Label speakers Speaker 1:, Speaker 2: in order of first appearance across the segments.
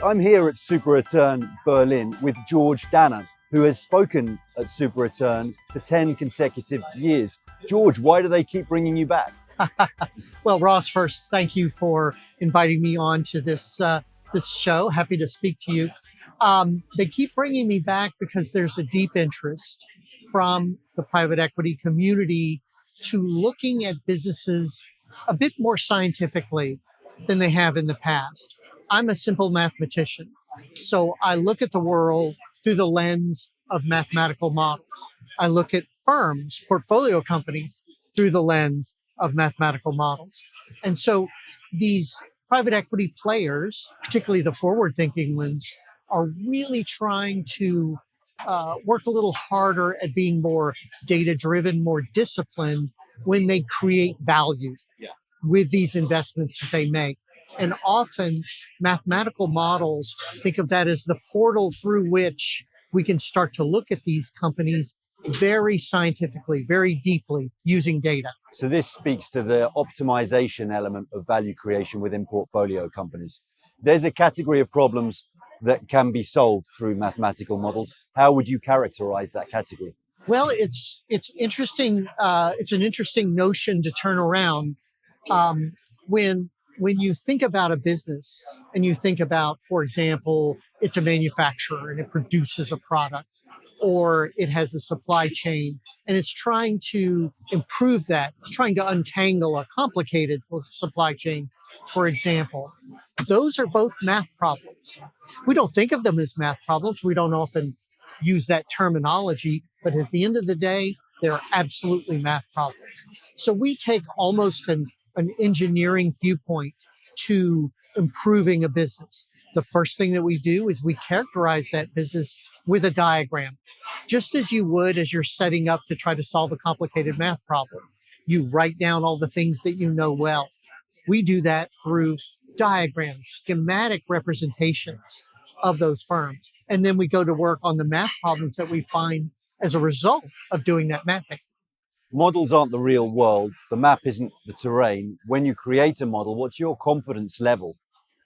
Speaker 1: I'm here at SuperReturn Berlin with George Danner, who has spoken at SuperReturn for 10 consecutive years. George, why do they keep bringing you back?
Speaker 2: Well, Ross, first, thank you for inviting me on to this show. Happy to speak to you. They keep bringing me back because there's a deep interest from the private equity community to looking at businesses a bit more scientifically than they have in the past. I'm a simple mathematician, so I look at the world through the lens of mathematical models. I look at firms, portfolio companies, through the lens of mathematical models. And so these private equity players, particularly the forward-thinking ones, are really trying to work a little harder at being more data-driven, more disciplined when they create value with these investments that they make. And often mathematical models think of that as the portal through which we can start to look at these companies very scientifically, very deeply using data.
Speaker 1: So this speaks to the optimization element of value creation within portfolio companies. There's a category of problems that can be solved through mathematical models. How would you characterize that category?
Speaker 2: Well, it's interesting. It's an interesting notion to turn around. When you think about a business and you think about, for example, it's a manufacturer and it produces a product, or it has a supply chain and it's trying to improve that, it's trying to untangle a complicated supply chain, for example. Those are both math problems. We don't think of them as math problems. We don't often use that terminology, but at the end of the day, they're absolutely math problems. So we take almost an engineering viewpoint to improving a business. The first thing that we do is we characterize that business with a diagram, just as you would as you're setting up to try to solve a complicated math problem. You write down all the things that you know well. We do that through diagrams, schematic representations of those firms. And then we go to work on the math problems that we find as a result of doing that mapping.
Speaker 1: Models aren't the real world. The map isn't the terrain. When you create a model, what's your confidence level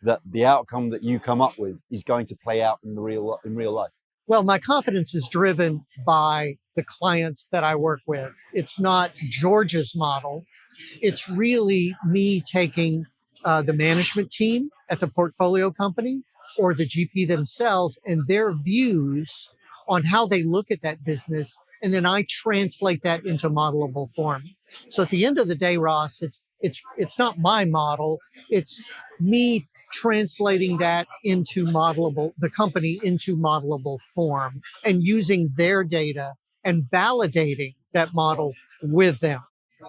Speaker 1: that the outcome that you come up with is going to play out in real life?
Speaker 2: Well, my confidence is driven by the clients that I work with. It's not George's model. It's really me taking the management team at the portfolio company or the GP themselves and their views on how they look at that business. And then I translate that into modelable form. So at the end of the day, Ross, it's not my model. It's me translating that into the company into modelable form and using their data and validating that model with them.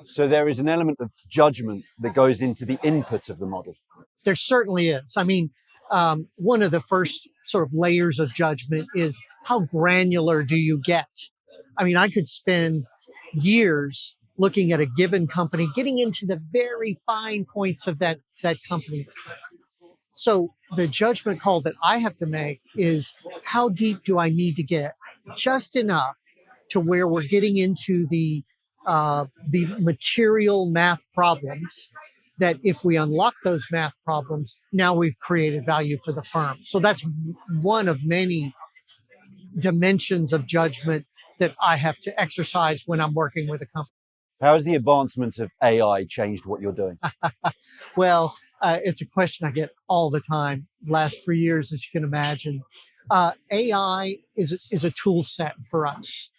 Speaker 1: So there is an element of judgment that goes into the input of the model.
Speaker 2: There certainly is. I mean, one of the first sort of layers of judgment is how granular do you get? I mean, I could spend years looking at a given company, getting into the very fine points of that company. So the judgment call that I have to make is how deep do I need to get? Just enough to where we're getting into the material math problems that if we unlock those math problems, now we've created value for the firm. So that's one of many dimensions of judgment that I have to exercise when I'm working with a company.
Speaker 1: How has the advancement of AI changed what you're doing?
Speaker 2: Well, it's a question I get all the time. Last 3 years, as you can imagine, AI is a tool set for us.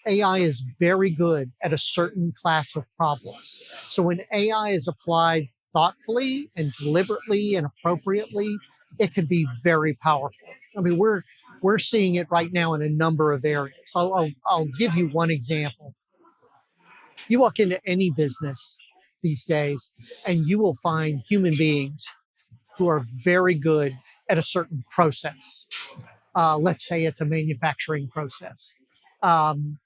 Speaker 2: AI is very good at a certain class of problems. So when AI is applied thoughtfully and deliberately and appropriately, it can be very powerful. I mean, we're seeing it right now in a number of areas. I'll give you one example. You walk into any business these days, and you will find human beings who are very good at a certain process. Let's say it's a manufacturing process. And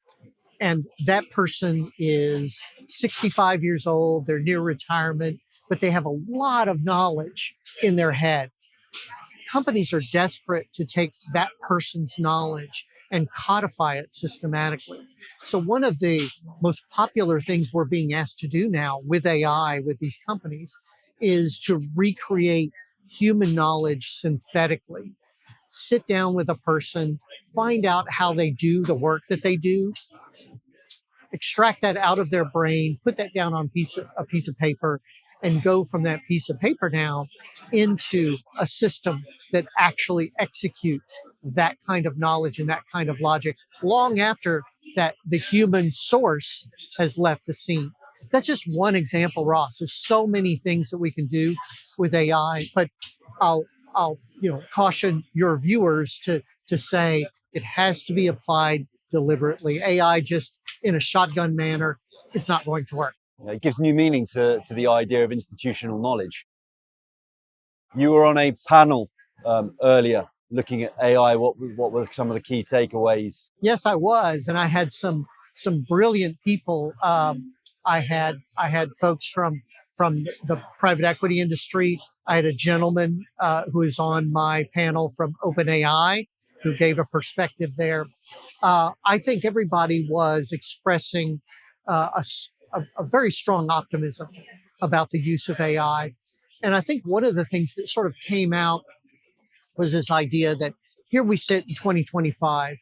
Speaker 2: that person is 65 years old, they're near retirement, but they have a lot of knowledge in their head. Companies are desperate to take that person's knowledge and codify it systematically. So one of the most popular things we're being asked to do now with AI, with these companies, is to recreate human knowledge synthetically. Sit down with a person, find out how they do the work that they do, extract that out of their brain, put that down on a piece of paper, and go from that piece of paper now into a system that actually executes that kind of knowledge and that kind of logic long after that the human source has left the scene. That's just one example, Ross. There's so many things that we can do with AI, but I'll caution your viewers to say it has to be applied deliberately. AI just in a shotgun manner is not going to work.
Speaker 1: It gives new meaning to the idea of institutional knowledge. You were on a panel earlier looking at AI. What were some of the key takeaways?
Speaker 2: Yes, I was, and I had some brilliant people. I had folks from the private equity industry. I had a gentleman who is on my panel from OpenAI who gave a perspective there. I think everybody was expressing a very strong optimism about the use of AI. And I think one of the things that sort of came out was this idea that here we sit in 2025,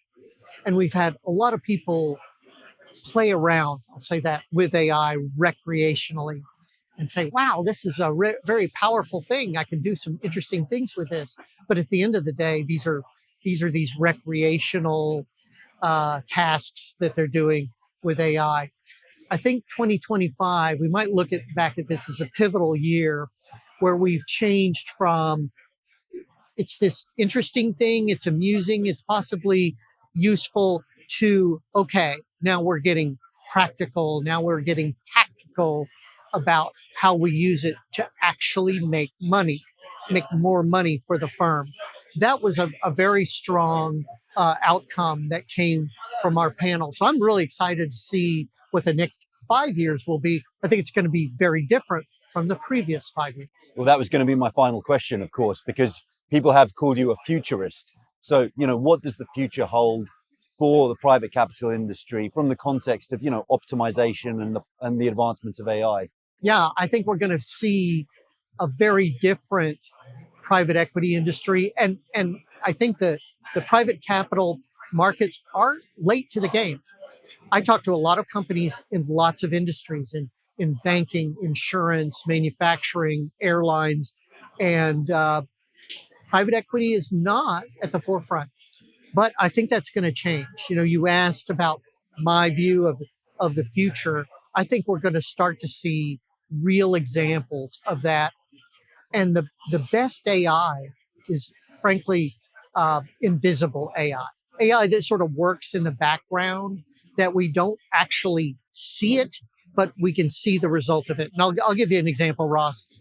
Speaker 2: and we've had a lot of people play around, I'll say that, with AI recreationally and say, wow, this is a very powerful thing. I can do some interesting things with this. But at the end of the day, these are these recreational tasks that they're doing with AI. I think 2025, we might look back at this as a pivotal year where we've changed from it's this interesting thing, it's amusing, it's possibly useful, to, okay, now we're getting practical, now we're getting tactical about how we use it to actually make money, make more money for the firm. That was a very strong outcome that came from our panel. So I'm really excited to see what the next 5 years will be. I think it's going to be very different from the previous 5 years.
Speaker 1: Well, that was going to be my final question, of course, because people have called you a futurist. So, what does the future hold for the private capital industry from the context of, optimization and the advancement of AI?
Speaker 2: Yeah, I think we're going to see a very different private equity industry. And I think the private capital markets are late to the game. I talk to a lot of companies in lots of industries, in banking, insurance, manufacturing, airlines, and private equity is not at the forefront. But I think that's going to change. You asked about my view of the future. I think we're going to start to see real examples of that. And the best AI is, frankly, invisible AI. AI that sort of works in the background, that we don't actually see it, but we can see the result of it. And I'll give you an example, Ross.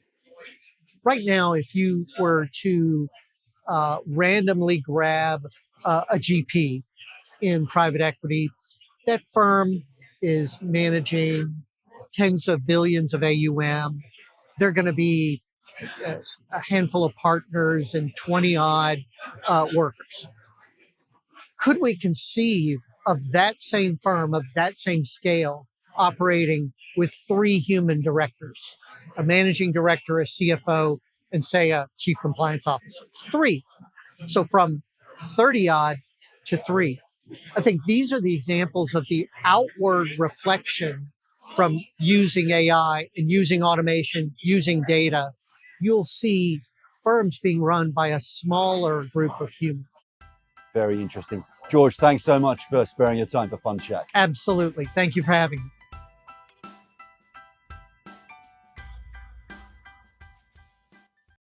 Speaker 2: Right now, if you were to randomly grab a GP in private equity, that firm is managing tens of billions of AUM. They're going to be a handful of partners and 20 odd workers. Could we conceive of that same firm, of that same scale, operating with 3 human directors, a managing director, a CFO, and say a chief compliance officer? 3. So from 30 odd to 3. I think these are the examples of the outward reflection from using AI and using automation, using data. You'll see firms being run by a smaller group of humans.
Speaker 1: Very interesting. George, thanks so much for sparing your time for Fund Shack.
Speaker 2: Absolutely. Thank you for having me.